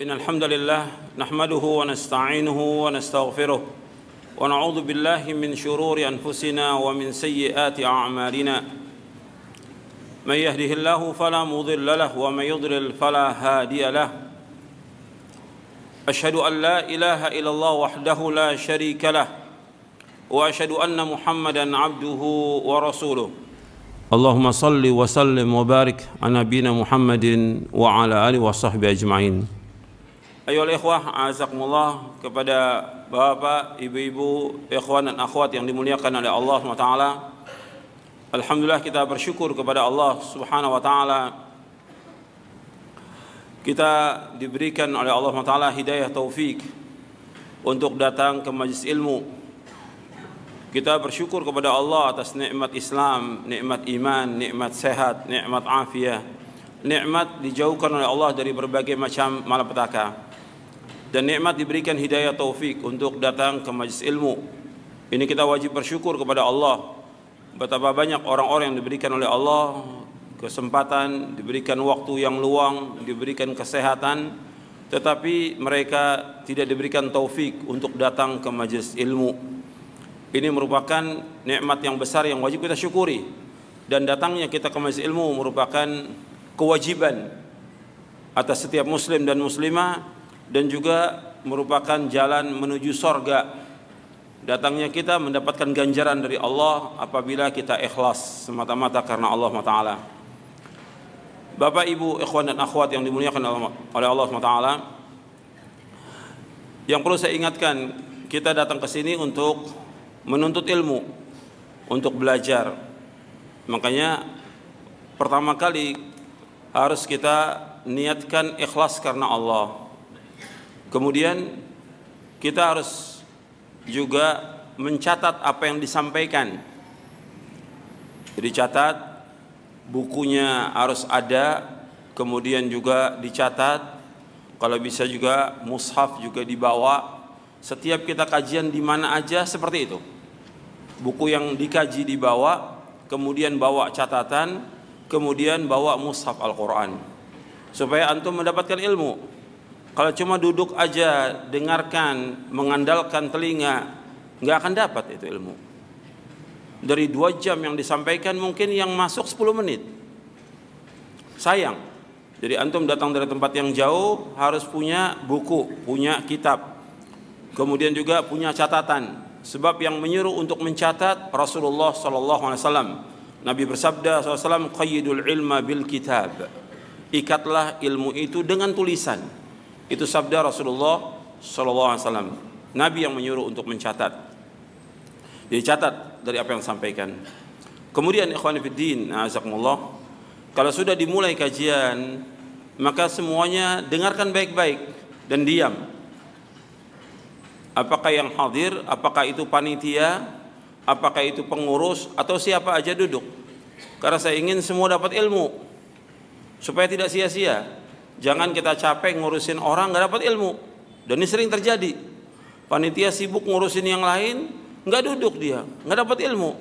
إن الحمد لله نحمده ونستعينه ونستغفره ونعوذ بالله من شرور أنفسنا ومن سيئات أعمالنا من يهده الله فلا مضل له ومن يضلل فلا هادي له أشهد أن لا إله إلا الله وحده لا شريك له وأشهد أن محمدا عبده ورسوله اللهم صل وسلم وبارك على نبينا محمد وعلى آله وصحبه أجمعين. Ayolah ikhwah, azakumullah, kepada bapak, ibu-ibu, ikhwan dan akhwat yang dimuliakan oleh Allah SWT. Alhamdulillah, kita bersyukur kepada Allah Subhanahu wa ta'ala. Kita diberikan oleh Allah SWT hidayah taufik untuk datang ke majlis ilmu. Kita bersyukur kepada Allah atas nikmat Islam, nikmat iman, nikmat sehat, nikmat afiah, nikmat dijauhkan oleh Allah dari berbagai macam malapetaka. Dan nikmat diberikan hidayah taufik untuk datang ke majlis ilmu. Ini kita wajib bersyukur kepada Allah. Betapa banyak orang-orang yang diberikan oleh Allah kesempatan, diberikan waktu yang luang, diberikan kesehatan, tetapi mereka tidak diberikan taufik untuk datang ke majlis ilmu. Ini merupakan nikmat yang besar yang wajib kita syukuri. Dan datangnya kita ke majlis ilmu merupakan kewajiban atas setiap muslim dan muslimah, dan juga merupakan jalan menuju sorga. Datangnya kita mendapatkan ganjaran dari Allah apabila kita ikhlas semata-mata karena Allah SWT. Bapak, ibu, ikhwan dan akhwat yang dimuliakan oleh Allah SWT, yang perlu saya ingatkan, kita datang ke sini untuk menuntut ilmu, untuk belajar. Makanya pertama kali harus kita niatkan ikhlas karena Allah. Kemudian kita harus juga mencatat apa yang disampaikan. Jadi catat, bukunya harus ada, kemudian juga dicatat. Kalau bisa juga mushaf juga dibawa. Setiap kita kajian di mana aja seperti itu. Buku yang dikaji dibawa, kemudian bawa catatan, kemudian bawa mushaf Al-Quran. Supaya antum mendapatkan ilmu. Kalau cuma duduk aja, dengarkan, mengandalkan telinga, nggak akan dapat itu ilmu. Dari 2 jam yang disampaikan mungkin yang masuk 10 menit. Sayang. Jadi antum datang dari tempat yang jauh harus punya buku, punya kitab. Kemudian juga punya catatan. Sebab yang menyuruh untuk mencatat Rasulullah SAW. Nabi bersabda SAW, qayyidul ilma bil kitab. Ikatlah ilmu itu dengan tulisan. Itu sabda Rasulullah SAW. Nabi yang menyuruh untuk mencatat. Jadi catat dari apa yang disampaikan. Kemudian ikhwan fiddin, azakumullah, kalau sudah dimulai kajian, maka semuanya dengarkan baik-baik dan diam. Apakah yang hadir, apakah itu panitia, apakah itu pengurus, atau siapa aja duduk. Karena saya ingin semua dapat ilmu, supaya tidak sia-sia. Jangan kita capek ngurusin orang nggak dapat ilmu. Dan ini sering terjadi. Panitia sibuk ngurusin yang lain, nggak duduk dia, nggak dapat ilmu.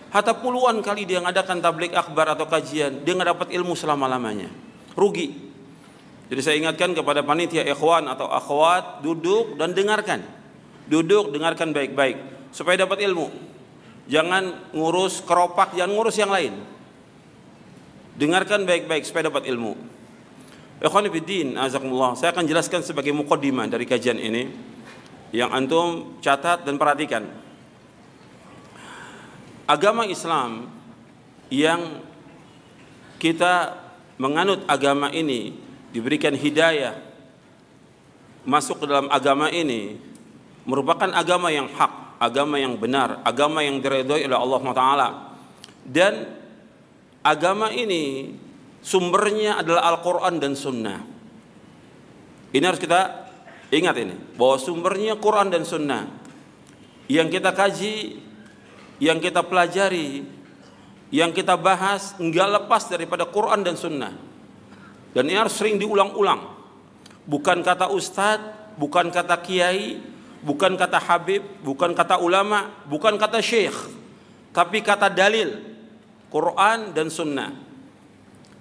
Hatta puluhan kali dia ngadakan tablik akbar atau kajian, dia nggak dapat ilmu selama-lamanya. Rugi. Jadi saya ingatkan kepada panitia ikhwan atau akhwat, duduk dan dengarkan. Duduk, dengarkan baik-baik supaya dapat ilmu. Jangan ngurus keropak, jangan ngurus yang lain. Dengarkan baik-baik supaya dapat ilmu. Ikhwan fiddin, azakumullah, saya akan jelaskan sebagai muqaddimah dari kajian ini yang antum catat dan perhatikan. Agama Islam yang kita menganut agama ini, diberikan hidayah masuk ke dalam agama ini, merupakan agama yang hak, agama yang benar, agama yang diridhoi oleh Allah SWT. Dan agama ini sumbernya adalah Al-Quran dan Sunnah. Ini harus kita ingat ini, bahwa sumbernya Quran dan Sunnah. Yang kita kaji, yang kita pelajari, yang kita bahas, enggak lepas daripada Quran dan Sunnah. Dan ini harus sering diulang-ulang. Bukan kata ustadz, bukan kata kiai, bukan kata habib, bukan kata ulama, bukan kata syekh, tapi kata dalil, Quran dan Sunnah.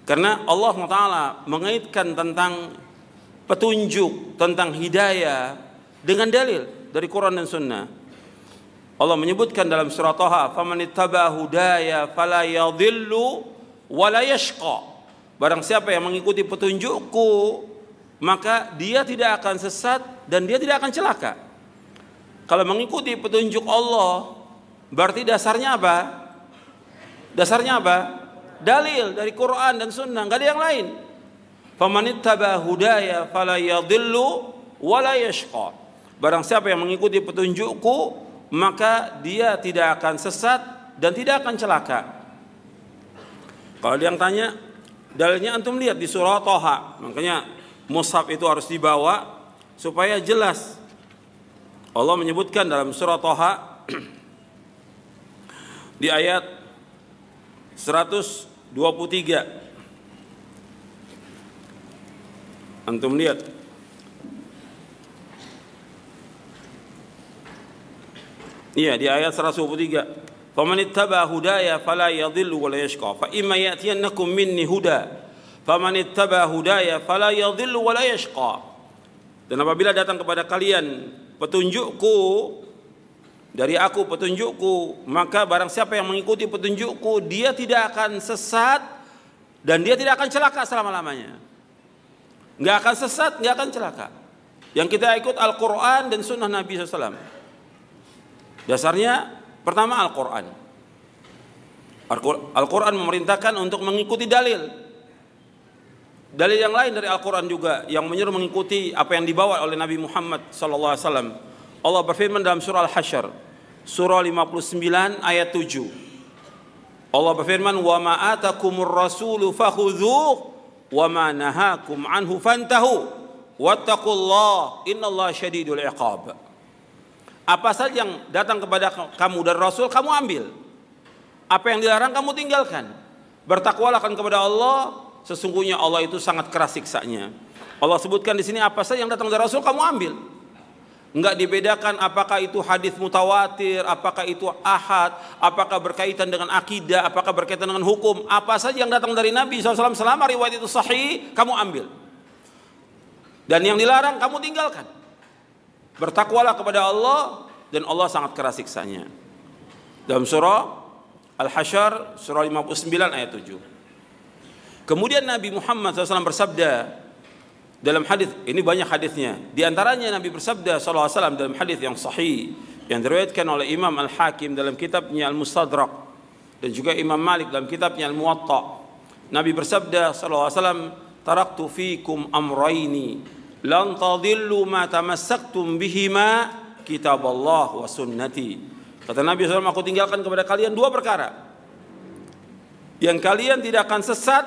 Karena Allah SWT mengaitkan tentang petunjuk tentang hidayah dengan dalil dari Quran dan Sunnah. Allah menyebutkan dalam surah Thaha, "Famanittaba hudaya fala yadhillu wa la yashqa." Barang siapa yang mengikuti petunjukku, maka dia tidak akan sesat dan dia tidak akan celaka. Kalau mengikuti petunjuk Allah, berarti dasarnya apa? Dasarnya apa? Dalil dari Quran dan Sunnah, enggak ada yang lain. "Famanittaba hudaya fala yadhillu wa la yashqa." Barang siapa yang mengikuti petunjukku, maka dia tidak akan sesat dan tidak akan celaka. Kalau dia yang tanya, dalilnya antum lihat di surah Thaha. Makanya mushaf itu harus dibawa supaya jelas. Allah menyebutkan dalam surah Thaha di ayat 123. Antum lihat. Iya, di ayat 123. "Faman ittaba hudaya fala yadhillu wa la yashqa. Fa imma ya'tiyannakum minni huda. Faman ittaba hudaya fala yadhillu wa la yashqa." Dan apabila datang kepada kalian petunjukku dari aku, petunjukku, maka barang siapa yang mengikuti petunjukku, dia tidak akan sesat dan dia tidak akan celaka selama-lamanya. Enggak akan sesat, enggak akan celaka. Yang kita ikut Al-Quran dan Sunnah Nabi SAW. Dasarnya pertama Al-Quran. Al-Quran memerintahkan untuk mengikuti dalil. Dalil yang lain dari Al-Quran juga yang menyuruh mengikuti apa yang dibawa oleh Nabi Muhammad SAW. Allah berfirman dalam surah Al-Hasyr, surah 59 ayat 7. Allah berfirman, "Wa ma atakumur rasulu fakhudhuhu wa ma nahakum anhu fantahu wattaqullaha innallaha syadidul iqab." Apa saja yang datang kepada kamu dari Rasul, kamu ambil. Apa yang dilarang, kamu tinggalkan. Bertakwalah kepada Allah, sesungguhnya Allah itu sangat keras siksanya. Allah sebutkan di sini apa saja yang datang dari Rasul, kamu ambil. Enggak dibedakan apakah itu hadis mutawatir, apakah itu ahad, apakah berkaitan dengan akidah, apakah berkaitan dengan hukum. Apa saja yang datang dari Nabi SAW selama riwayat itu sahih, kamu ambil. Dan yang dilarang, kamu tinggalkan. Bertakwalah kepada Allah dan Allah sangat keras siksanya. Dalam surah Al-Hasyr surah 59 ayat 7. Kemudian Nabi Muhammad SAW bersabda dalam hadis, ini banyak hadisnya. Di antaranya Nabi bersabda SAW dalam hadis yang sahih yang diriwayatkan oleh Imam Al-Hakim dalam kitabnya Al-Mustadrak dan juga Imam Malik dalam kitabnya Al-Muwatta. Nabi bersabda SAW, "Taraktu fikum amraini lan tadillu ma tamassaktum bihima kitaballah wa sunnati." Kata Nabi SAW, aku tinggalkan kepada kalian dua perkara yang kalian tidak akan sesat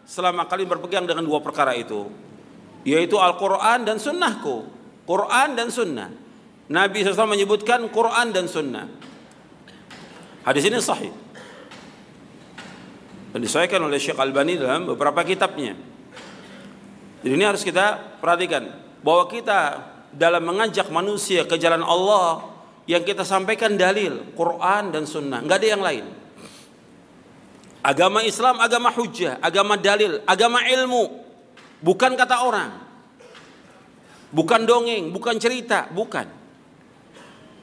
selama kalian berpegang dengan dua perkara itu, yaitu Al-Quran dan Sunnahku. Quran dan Sunnah. Nabi SAW menyebutkan Quran dan Sunnah. Hadis ini sahih dan disahihkan oleh Syekh Albani dalam beberapa kitabnya. Jadi ini harus kita perhatikan bahwa kita dalam mengajak manusia ke jalan Allah, yang kita sampaikan dalil Quran dan Sunnah, nggak ada yang lain. Agama Islam agama hujjah, agama dalil, agama ilmu, bukan kata orang, bukan dongeng, bukan cerita, bukan.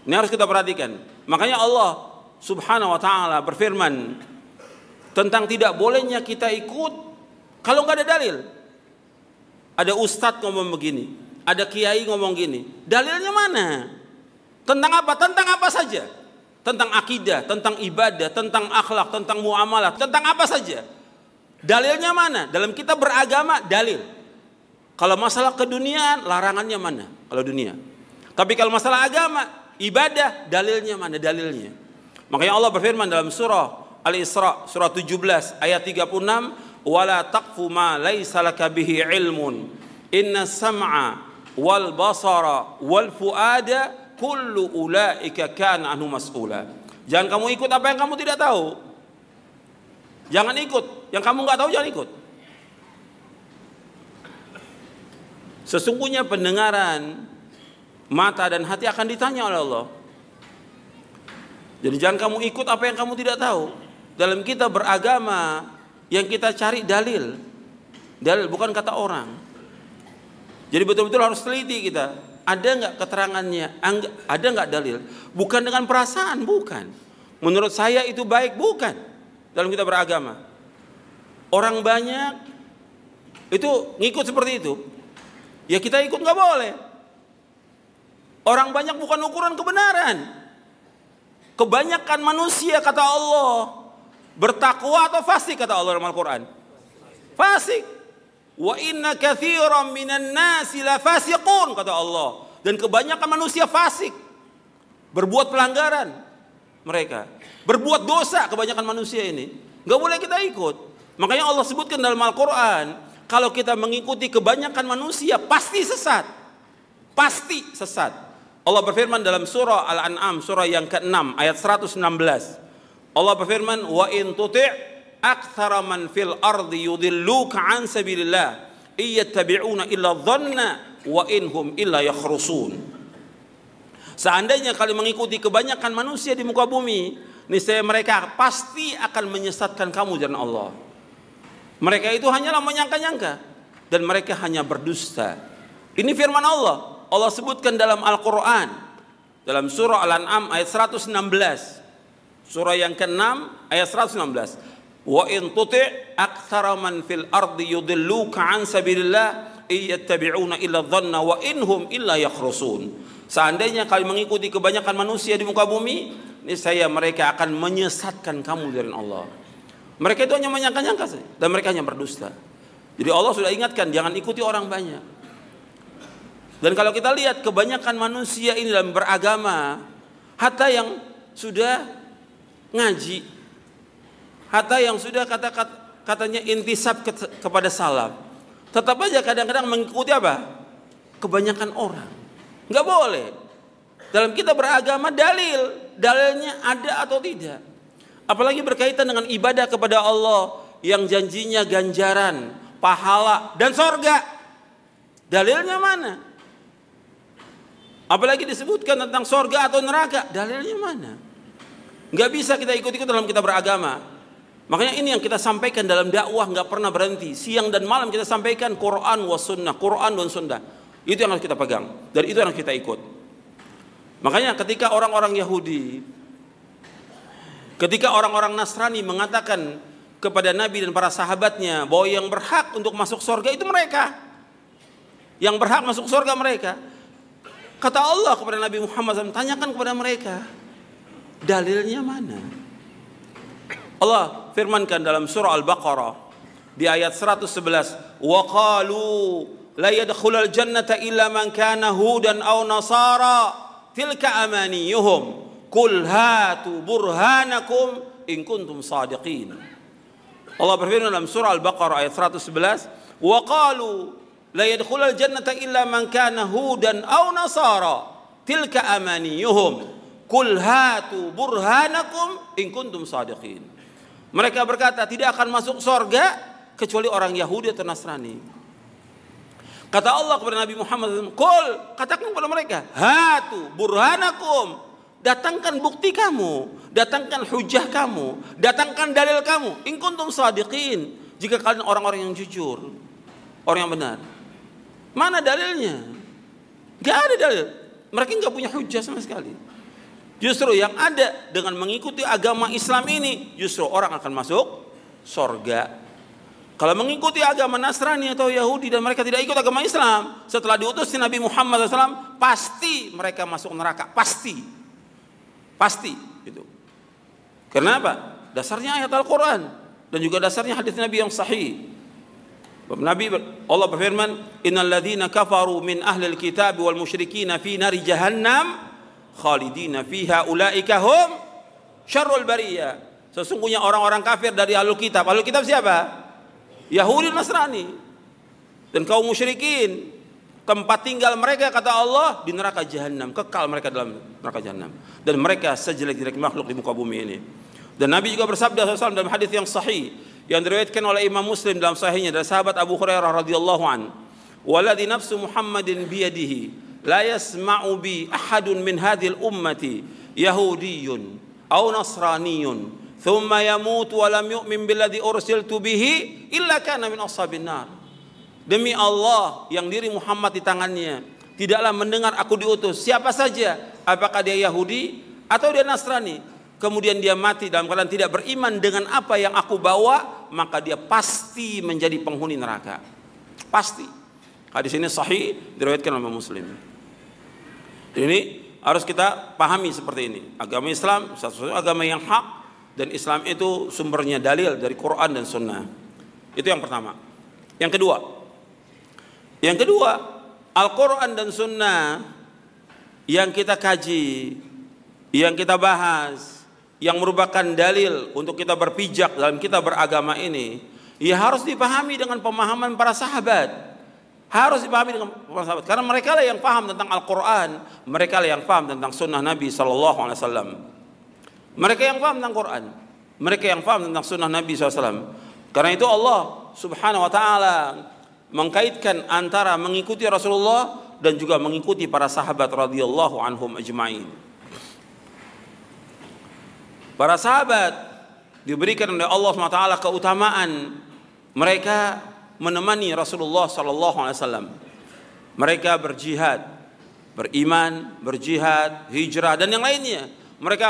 Ini harus kita perhatikan. Makanya Allah Subhanahu wa taala berfirman tentang tidak bolehnya kita ikut kalau nggak ada dalil. Ada ustadz ngomong begini, ada kiai ngomong gini. Dalilnya mana? Tentang apa? Tentang apa saja? Tentang akidah, tentang ibadah, tentang akhlak, tentang muamalah, tentang apa saja. Dalilnya mana? Dalam kita beragama, dalil. Kalau masalah keduniaan, larangannya mana? Kalau dunia. Tapi kalau masalah agama, ibadah, dalilnya mana? Dalilnya. Makanya Allah berfirman dalam surah Al-Isra, surah 17 ayat 36, "Wala taqfu ma laisa laka bihi ilmun. Inna sam'a wal basara wal fuada kullu ulaika kana anhu mas'ula." Jangan kamu ikut apa yang kamu tidak tahu. Jangan ikut yang kamu nggak tahu, jangan ikut. Sesungguhnya pendengaran, mata dan hati akan ditanya oleh Allah. Jadi jangan kamu ikut apa yang kamu tidak tahu. Dalam kita beragama, yang kita cari dalil. Dalil bukan kata orang. Jadi betul-betul harus teliti kita. Ada nggak keterangannya? Ada nggak dalil? Bukan dengan perasaan, bukan. Menurut saya itu baik, bukan. Dalam kita beragama, orang banyak itu ngikut seperti itu. Ya kita ikut nggak boleh. Orang banyak bukan ukuran kebenaran. Kebanyakan manusia kata Allah bertakwa atau fasik kata Allah dalam Al-Quran? Fasik. Wa inna katsiran minan nasi la fasiqun kata Allah. Dan kebanyakan manusia fasik. Berbuat pelanggaran mereka. Berbuat dosa kebanyakan manusia ini. Enggak boleh kita ikut. Makanya Allah sebutkan dalam Al-Quran, kalau kita mengikuti kebanyakan manusia pasti sesat. Pasti sesat. Allah berfirman dalam surah Al-An'am, surah yang ke-6 ayat 116. Allah berfirman, wa in tuti' aktsara man fil ardi yudilluka an sabilillah iyattabi'una illa dhanna wa inhum illa yakhrusun. Seandainya kalian mengikuti kebanyakan manusia di muka bumi, niscaya mereka pasti akan menyesatkan kamu jalan Allah. Mereka itu hanyalah menyangka-nyangka dan mereka hanya berdusta. Ini firman Allah. Allah sebutkan dalam Al-Quran, dalam surah Al-An'am ayat 116, surah yang ke-6 ayat 116. Wa in tuti' aktsara man fil ardi yudilluka an sabilillah iyattabi'una illa dhanna wa inhum illa yakhrusun. Seandainya kalian mengikuti kebanyakan manusia di muka bumi, niscaya mereka akan menyesatkan kamu dari Allah. Mereka itu hanya menyangka-nyangka dan mereka hanya berdusta. Jadi Allah sudah ingatkan, jangan ikuti orang banyak. Dan kalau kita lihat kebanyakan manusia ini dalam beragama, hatta yang sudah ngaji, hatta yang sudah katanya intisab kepada salaf, tetap aja kadang-kadang mengikuti apa? Kebanyakan orang. Nggak boleh. Dalam kita beragama dalilnya ada atau tidak. Apalagi berkaitan dengan ibadah kepada Allah yang janjinya ganjaran, pahala dan sorga. Dalilnya mana? Apalagi disebutkan tentang sorga atau neraka, dalilnya mana? Nggak bisa kita ikut-ikut dalam kita beragama. Makanya ini yang kita sampaikan dalam dakwah, nggak pernah berhenti. Siang dan malam kita sampaikan Quran was sunnah, Quran dan sunnah. Itu yang harus kita pegang dan itu yang harus kita ikut. Makanya ketika orang-orang Yahudi, ketika orang-orang Nasrani mengatakan kepada Nabi dan para sahabatnya bahwa yang berhak untuk masuk surga itu mereka, yang berhak masuk surga mereka. Kata Allah kepada Nabi Muhammad SAW, tanyakan kepada mereka, dalilnya mana? Allah firmankan dalam surah Al-Baqarah di ayat 111, wa qalu la yadkhulul jannata illa man kana hudan aw nasara tilka amaniyuhum qul hatu burhanakum in kuntum sadiqin. Allah berfirman dalam surah Al-Baqarah ayat 111, wa qalu la yadkhulul jannata illa man kana hudan aw nasara tilka amaniyuhum qul hatu burhanakum in kuntum sadiqin. Mereka berkata tidak akan masuk surga kecuali orang Yahudi atau Nasrani. Kata Allah kepada Nabi Muhammad, qul, katakan kepada mereka, hatu burhanakum, datangkan bukti kamu, datangkan hujah kamu, datangkan dalil kamu in kuntum sadiqin, jika kalian orang-orang yang jujur, orang yang benar. Mana dalilnya? Gak ada dalil. Mereka gak punya hujah sama sekali. Justru yang ada dengan mengikuti agama Islam ini, justru orang akan masuk surga. Kalau mengikuti agama Nasrani atau Yahudi dan mereka tidak ikut agama Islam, setelah diutus Nabi Muhammad SAW, pasti mereka masuk neraka. Pasti. Pasti. Gitu. Kenapa? Dasarnya ayat Al-Quran dan juga dasarnya hadis Nabi yang sahih. Nabi Allah berfirman, innal ladzina kafaru min ahlil kitab wal musyrikin fi nari jahannam khalidina fiha ulaika hum syarrul bariyah. Sesungguhnya orang-orang kafir dari ahlul kitab. Ahlul kitab siapa? Yahudi Nasrani dan kaum musyrikin. Tempat tinggal mereka kata Allah di neraka jahannam, kekal mereka dalam neraka jahannam. Dan mereka sejelek-jelek makhluk di muka bumi ini. Dan Nabi juga bersabda SAW dalam hadis yang sahih yang diriwayatkan oleh Imam Muslim dalam sahihnya dari sahabat Abu Hurairah radhiyallahu an, "Waladhi nafsu Muhammadin biyadihi la yasma'u bi ahadun min hadhil ummati yahudiyyun aw nasraniyyun thumma yamutu wa lam yu'min billadhi ursiltu bihi illa kana min ashabin nar." demi Allah yang diri Muhammad di tangannya, tidaklah mendengar aku diutus siapa saja, apakah dia Yahudi atau dia Nasrani, kemudian dia mati dalam keadaan tidak beriman dengan apa yang aku bawa, maka dia pasti menjadi penghuni neraka. Pasti. Hadis ini sahih, diriwayatkan oleh Muslim. Ini harus kita pahami seperti ini. Agama Islam satu-satunya agama yang hak, dan Islam itu sumbernya dalil dari Quran dan Sunnah. Itu yang pertama. Yang kedua, Al-Quran dan Sunnah yang kita kaji, yang kita bahas, yang merupakan dalil untuk kita berpijak dalam kita beragama ini, ya harus dipahami dengan pemahaman para sahabat. Harus dipahami dengan para sahabat, karena mereka lah yang paham tentang Al-Quran, mereka lah yang paham tentang Sunnah Nabi SAW. Mereka yang paham tentang Quran, mereka yang paham tentang Sunnah Nabi SAW. Karena itu Allah Subhanahu Wa Taala mengkaitkan antara mengikuti Rasulullah dan juga mengikuti para sahabat radhiyallahu anhum ajma'in. Para sahabat diberikan oleh Allah SWT keutamaan, mereka menemani Rasulullah SAW. Mereka berjihad, beriman, berjihad, hijrah dan yang lainnya. Mereka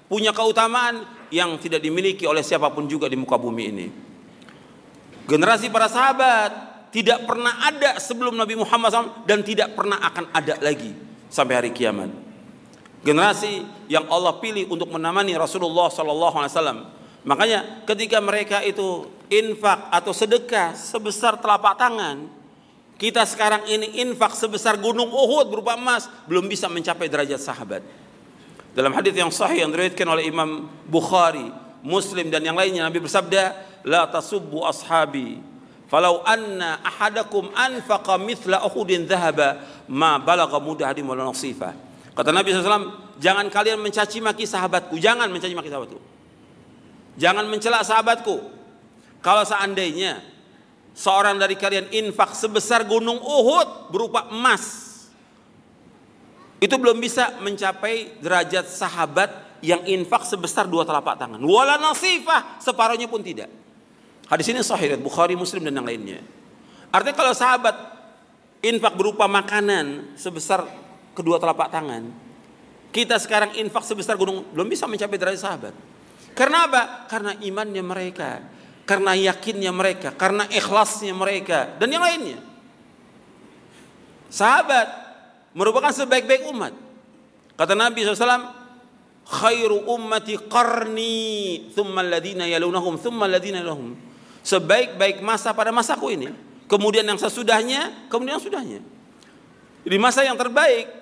punya keutamaan yang tidak dimiliki oleh siapapun juga di muka bumi ini. Generasi para sahabat tidak pernah ada sebelum Nabi Muhammad SAW dan tidak pernah akan ada lagi sampai hari kiamat. Generasi yang Allah pilih untuk menemani Rasulullah SAW. Makanya ketika mereka itu infak atau sedekah sebesar telapak tangan, kita sekarang ini infak sebesar gunung Uhud berupa emas, belum bisa mencapai derajat sahabat. Dalam hadis yang sahih yang diriwayatkan oleh Imam Bukhari, Muslim dan yang lainnya, Nabi bersabda, la tasubbu ashabi falau anna ahadakum anfaqa mithla uhudin dhahaba ma balagha mudahdim wala nasifa. Kata Nabi SAW, jangan kalian mencaci maki sahabatku, jangan mencaci maki sahabatku, jangan mencela sahabatku. Kalau seandainya seorang dari kalian infak sebesar gunung Uhud berupa emas, itu belum bisa mencapai derajat sahabat yang infak sebesar 2 telapak tangan. Wala nasifah, separuhnya pun tidak. Hadis ini sahih Bukhari, Muslim dan yang lainnya. Artinya kalau sahabat infak berupa makanan sebesar kedua telapak tangan, kita sekarang infak sebesar gunung, belum bisa mencapai derajat sahabat. Karena apa? Karena imannya mereka, karena yakinnya mereka, karena ikhlasnya mereka dan yang lainnya. Sahabat merupakan sebaik-baik umat. Kata Nabi SAW, khairu ummati qarni thumma alladhina yalunahum thumma alladhina yalunahum. Sebaik-baik masa pada masaku ini, kemudian yang sesudahnya, kemudian yang sudahnya. Jadi masa yang terbaik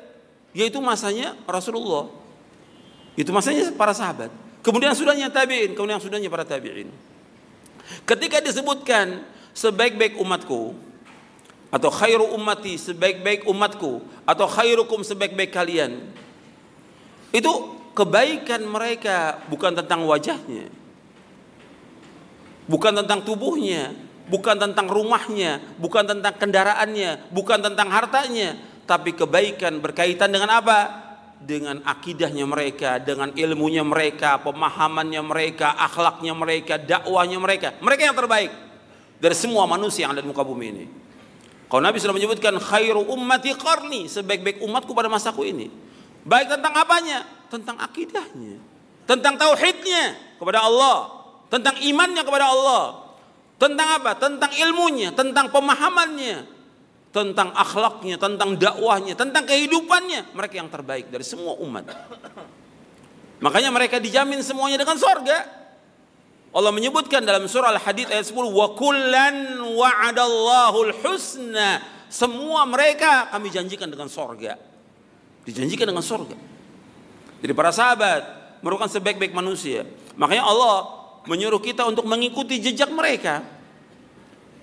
yaitu masanya Rasulullah, itu masanya para sahabat, kemudian sudahnya tabi'in, kemudian sudahnya para tabi'in. Ketika disebutkan sebaik-baik umatku, atau khairu ummati, sebaik-baik umatku, atau khairukum, sebaik-baik kalian, itu kebaikan mereka bukan tentang wajahnya, bukan tentang tubuhnya, bukan tentang rumahnya, bukan tentang kendaraannya, bukan tentang hartanya, tapi kebaikan berkaitan dengan apa? Dengan akidahnya mereka, dengan ilmunya mereka, pemahamannya mereka, akhlaknya mereka, dakwahnya mereka. Mereka yang terbaik dari semua manusia yang ada di muka bumi ini. Kalau Nabi sudah menyebutkan khairu ummati qarni, sebaik-baik umatku pada masaku ini. Baik tentang apanya? Tentang akidahnya, tentang tauhidnya kepada Allah, tentang imannya kepada Allah, tentang apa? Tentang ilmunya, tentang pemahamannya, tentang akhlaknya, tentang dakwahnya, tentang kehidupannya. Mereka yang terbaik dari semua umat. Makanya mereka dijamin semuanya dengan surga. Allah menyebutkan dalam surah Al-Hadid ayat 10, wa kullan wa'adallahu al-husna. Semua mereka kami janjikan dengan surga. Dijanjikan dengan surga. Jadi para sahabat merupakan sebaik-baik manusia. Makanya Allah menyuruh kita untuk mengikuti jejak mereka,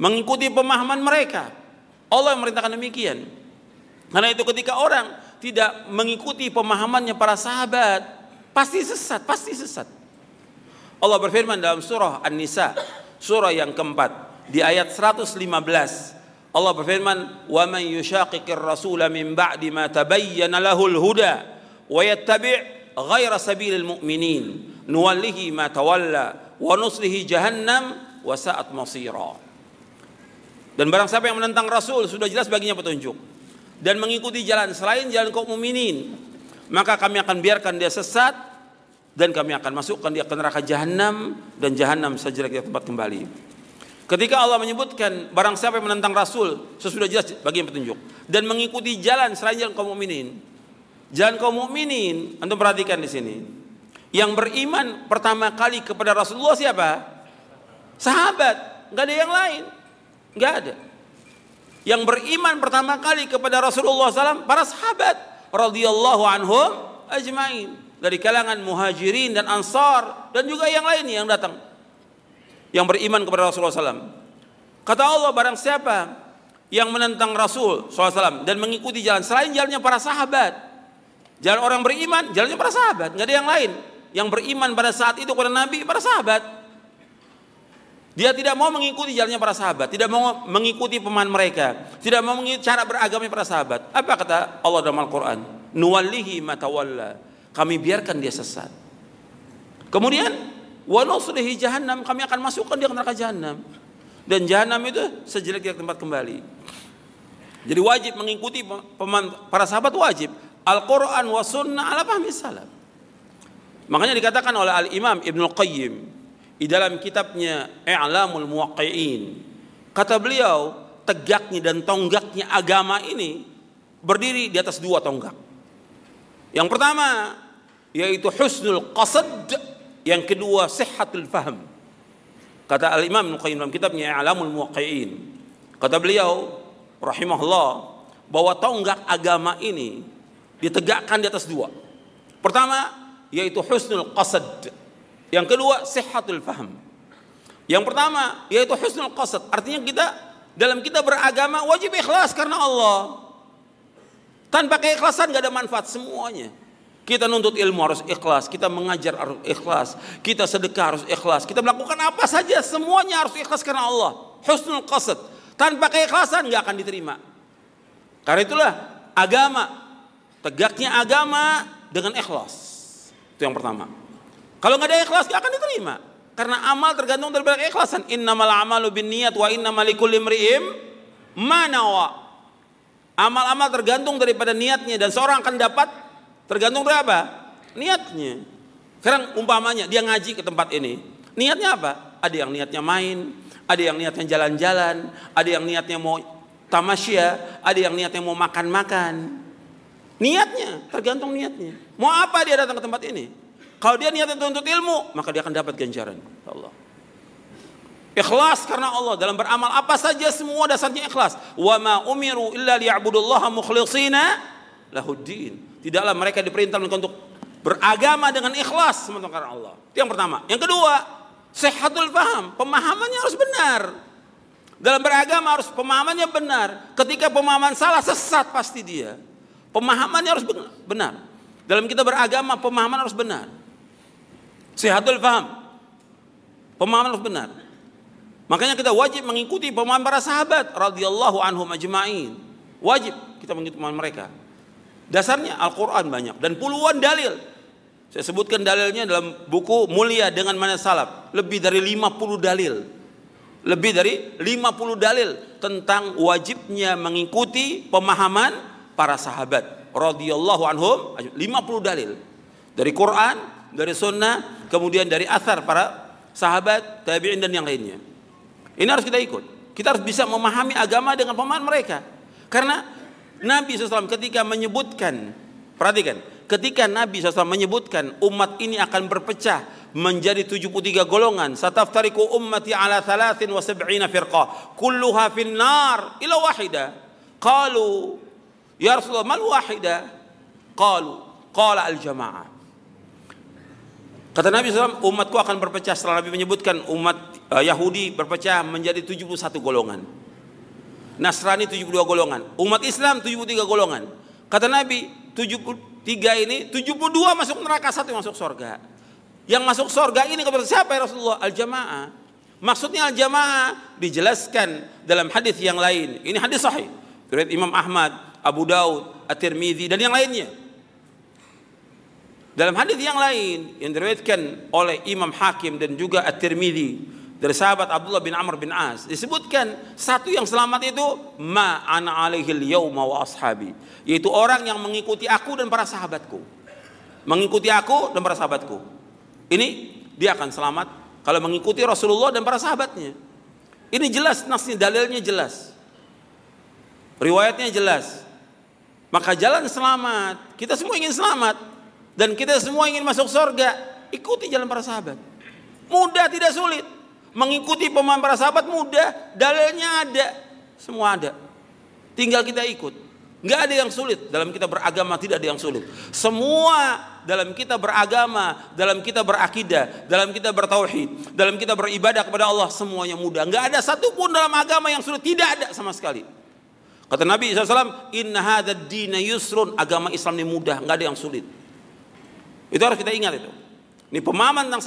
mengikuti pemahaman mereka. Allah yang merintahkan demikian. Karena itu ketika orang tidak mengikuti pemahamannya para sahabat, pasti sesat, pasti sesat. Allah berfirman dalam surah An-Nisa, surah yang keempat, di ayat 115. Allah berfirman, "Wa man yushaqiqir rasula min ba'di ma tabayyana lahul huda wa yattabi' ghaira sabilil mu'minin nuwallihi ma tawalla wa nuslihi jahannam wa sa'at masira." Dan barang siapa yang menentang Rasul, sudah jelas baginya petunjuk. Dan mengikuti jalan selain jalan kaum mukminin, maka kami akan biarkan dia sesat dan kami akan masukkan dia ke neraka jahanam, dan jahanam sejelek tempat kembali. Ketika Allah menyebutkan barang siapa yang menentang Rasul, sesudah jelas baginya petunjuk dan mengikuti jalan selain jalan kaum mukminin. Jalan kaum mukminin, antum perhatikan di sini. Yang beriman pertama kali kepada Rasulullah siapa? Sahabat, nggak ada yang lain. Nggak ada. Yang beriman pertama kali kepada Rasulullah SAW para sahabat radhiyallahu anhum ajmain, dari kalangan muhajirin dan ansar dan juga yang lainnya yang datang yang beriman kepada Rasulullah SAW. Kata Allah, barang siapa yang menentang Rasul SAW dan mengikuti jalan selain jalannya para sahabat, jalan orang beriman jalannya para sahabat, nggak ada yang lain. Yang beriman pada saat itu kepada Nabi para sahabat. Dia tidak mau mengikuti jalannya para sahabat, tidak mau mengikuti pemahaman mereka, tidak mau mengikuti cara beragamanya para sahabat. Apa kata Allah dalam Al-Quran? Nuwallihi ma tawalla. Kami biarkan dia sesat. Kemudian wa nuslihi jahannam, kami akan masukkan dia ke neraka jahanam. Dan jahanam itu sejelek-jelek tempat kembali. Jadi wajib mengikuti pemahaman para sahabat, wajib. Al-Quran wa sunnah ala fahmi salaf. Makanya dikatakan oleh Al-Imam Ibnul Qayyim di dalam kitabnya I'lamul Muwaqqi'in, kata beliau, tegaknya dan tonggaknya agama ini berdiri di atas dua tonggak. Yang pertama yaitu husnul qasad, yang kedua sihhatul fahm. Kata Al-Imam Ibnu Qayyim dalam kitabnya I'lamul Muwaqqi'in, kata beliau rahimahullah, bahwa tonggak agama ini ditegakkan di atas dua. Pertama yaitu husnul qasad, yang kedua sihhatul fahm. Yang pertama yaitu husnul qasad, artinya dalam kita beragama wajib ikhlas karena Allah. Tanpa keikhlasan gak ada manfaat semuanya. Kita nuntut ilmu harus ikhlas, kita mengajar harus ikhlas, kita sedekah harus ikhlas, kita melakukan apa saja semuanya harus ikhlas karena Allah. Husnul qasad. Tanpa keikhlasan gak akan diterima. Karena itulah agama, tegaknya agama dengan ikhlas. Itu yang pertama. Kalau nggak ada ikhlas nggak akan diterima. Karena amal tergantung dari keikhlasan. Innamal a'malu binniyat wa innamal likulli imri'in ma nawa. Amal-amal tergantung daripada niatnya, dan seorang akan dapat tergantung dari apa? Niatnya. Sekarang umpamanya dia ngaji ke tempat ini, niatnya apa? Ada yang niatnya main, ada yang niatnya jalan-jalan, ada yang niatnya mau tamasya, ada yang niatnya mau makan-makan. Niatnya, tergantung niatnya. Mau apa dia datang ke tempat ini? Kalau dia niatnya untuk ilmu, maka dia akan dapat ganjaran Allah. Ikhlas karena Allah dalam beramal apa saja, semua dasarnya ikhlas. Wa ma umiru illa liya'budullaha mukhlishina lahuddin. Tidaklah mereka diperintah untuk beragama dengan ikhlas semata karena Allah. Itu yang pertama. Yang kedua, sihhatul faham, pemahamannya harus benar. Dalam beragama harus pemahamannya benar. Ketika pemahaman salah, sesat pasti dia. Pemahamannya harus benar. Dalam kita beragama, pemahaman harus benar. Sihhatul faham, pemahaman harus benar. Makanya kita wajib mengikuti pemahaman para sahabat radhiyallahu anhum ajma'in. Wajib kita mengikuti pemahaman mereka. Dasarnya Al-Quran banyak dan puluhan dalil. Saya sebutkan dalilnya dalam buku Mulia dengan Manhaj Salaf. Lebih dari 50 dalil. Lebih dari 50 dalil tentang wajibnya mengikuti pemahaman para sahabat radhiyallahu anhum. 50 dalil dari Quran, dari Sunnah, kemudian dari athar para sahabat, tabi'in dan yang lainnya. Ini harus kita ikut. Kita harus bisa memahami agama dengan pemahaman mereka. Karena Nabi SAW ketika menyebutkan, perhatikan, ketika Nabi SAW menyebutkan umat ini akan berpecah menjadi 73 golongan, sataftariku ummati ala 73 firqah, kulluha finnar ila wahida. Qalu ya Rasulullah mal wahida? Qala al jamaah. Kata Nabi SAW, umatku akan berpecah. Setelah Nabi menyebutkan umat Yahudi berpecah menjadi 71 golongan, Nasrani 72 golongan, umat Islam 73 golongan. Kata Nabi, 73 ini 72 masuk neraka, 1 masuk surga. Yang masuk surga ini kepada siapa ya Rasulullah? Al-jamaah. Maksudnya al-jamaah dijelaskan dalam hadis yang lain. Ini hadis sahih riwayat Imam Ahmad, Abu Daud, At-Tirmidzi dan yang lainnya. Dalam hadis yang lain yang diriwayatkan oleh Imam Hakim dan juga At-Tirmidzi dari sahabat Abdullah bin Amr bin As disebutkan satu yang selamat itu ma ana alaihil yauma wa ashabi, yaitu orang yang mengikuti aku dan para sahabatku. Mengikuti aku dan para sahabatku. Ini dia akan selamat kalau mengikuti Rasulullah dan para sahabatnya. Ini jelas nasnya, dalilnya jelas. Riwayatnya jelas. Maka jalan selamat, kita semua ingin selamat dan kita semua ingin masuk surga. Ikuti jalan para sahabat. Mudah, tidak sulit. Mengikuti pemahaman para sahabat mudah, dalilnya ada, semua ada. Tinggal kita ikut. Nggak ada yang sulit dalam kita beragama, tidak ada yang sulit. Semua dalam kita beragama, dalam kita berakidah, dalam kita bertauhid, dalam kita beribadah kepada Allah, semuanya mudah. Nggak ada satupun dalam agama yang sulit, tidak ada sama sekali. Kata Nabi SAW, inna hadzal dina yusrun, agama Islam ini mudah, nggak ada yang sulit. Itu harus kita ingat itu. Ini pemahaman tentang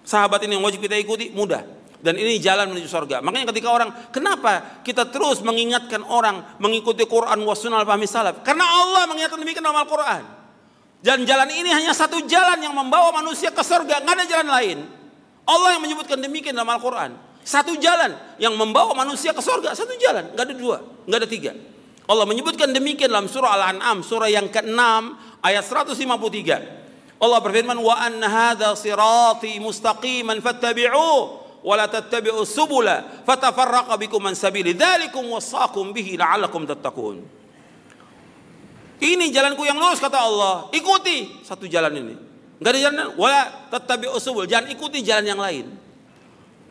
sahabat ini yang wajib kita ikuti, mudah. Dan ini jalan menuju surga. Makanya ketika orang, kenapa kita terus mengingatkan orang mengikuti Quran wa sunnah al-fahmi salaf? Karena Allah mengingatkan demikian dalam Al-Quran. Dan jalan ini hanya satu jalan yang membawa manusia ke surga, nggak ada jalan lain. Allah yang menyebutkan demikian dalam Al-Quran. Satu jalan yang membawa manusia ke surga, satu jalan, nggak ada dua, nggak ada tiga. Allah menyebutkan demikian dalam surah Al-An'am, surah yang ke-6 ayat 153. Allah berfirman, wa anna hadza sirati mustaqiman fattabi'uhu wa la tattabi'us subula fatafarraqa bikum an sabili dzalikum wasaqum bihi la'allakum tattaqun. Ini jalanku yang lurus, kata Allah, ikuti satu jalan ini. Enggak ada jalan wala tattabi'us subul, jangan ikuti jalan yang lain.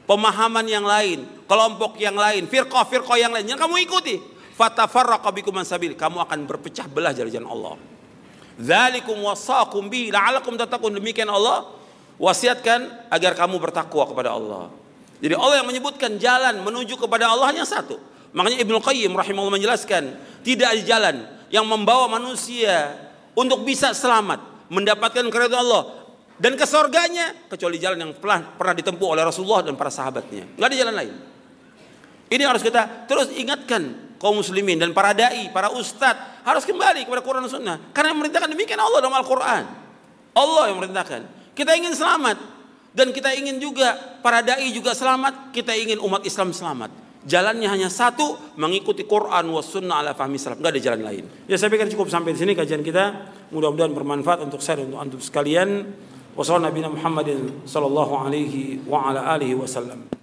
Pemahaman yang lain, kelompok yang lain, firqah yang lain, jangan kamu ikuti. Fatafarraqa bikum an sabili, kamu akan berpecah belah dari jalan Allah. Dzalikum wasaqum bihi la'allakum tattaqun, demikian Allah wasiatkan agar kamu bertakwa kepada Allah. Jadi Allah yang menyebutkan jalan menuju kepada Allah hanya satu. Makanya Ibnu Qayyim rahimahullah menjelaskan, tidak ada jalan yang membawa manusia untuk bisa selamat, mendapatkan keridhaan Allah dan ke surganya kecuali jalan yang pernah ditempuh oleh Rasulullah dan para sahabatnya. Enggak ada jalan lain. Ini harus kita terus ingatkan kaum muslimin dan para dai, para ustadz harus kembali kepada Quran dan Sunnah. Karena yang memerintahkan demikian Allah dalam Al-Quran. Allah yang memerintahkan. Kita ingin selamat. Dan kita ingin juga para dai juga selamat. Kita ingin umat Islam selamat. Jalannya hanya satu, mengikuti Quran wa sunnah ala fahmi salaf. Nggak ada jalan lain. Ya, saya pikir cukup sampai di sini kajian kita. Mudah-mudahan bermanfaat untuk saya dan untuk antum sekalian. Wassalamualaikum warahmatullahi wabarakatuh.